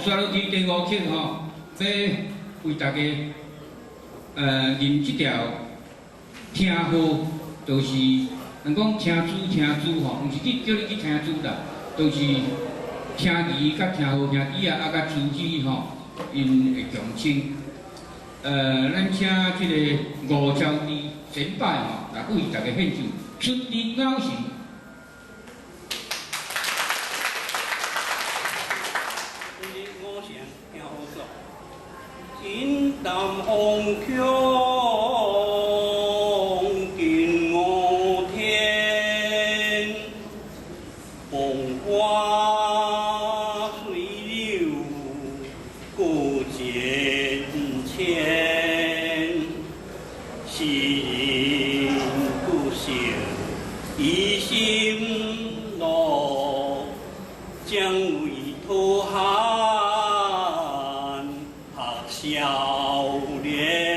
刷落去第5曲吼，要为大家吟这条听好，就是人讲听主吼，毋是叫你去听主啦，就是听字甲听好，听字啊甲主字吼，因会共称。咱请这个五招字先摆吼，来为大家献奏《春日鸟时》。 云淡风轻，近我天，风花水流过渐浅，诗人不朽一心乐，将为土汉。 少年。